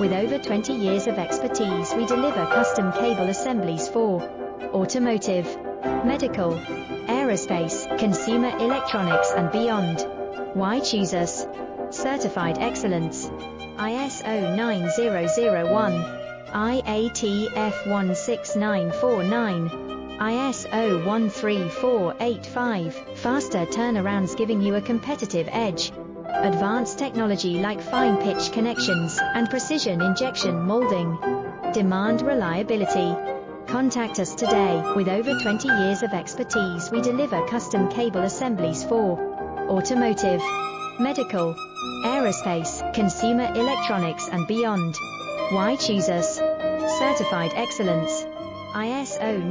With over 20 years of expertise, we deliver custom cable assemblies for automotive, medical, aerospace, consumer electronics and beyond. Why choose us? Certified excellence. ISO 9001, IATF 16949, ISO 13485. Faster turnarounds giving you a competitive edge. Advanced technology like fine pitch connections and precision injection molding. Demand reliability. Contact us today. With over 20 years of expertise, we deliver custom cable assemblies for automotive, medical, aerospace, consumer electronics and beyond. Why choose us? Certified excellence. ISO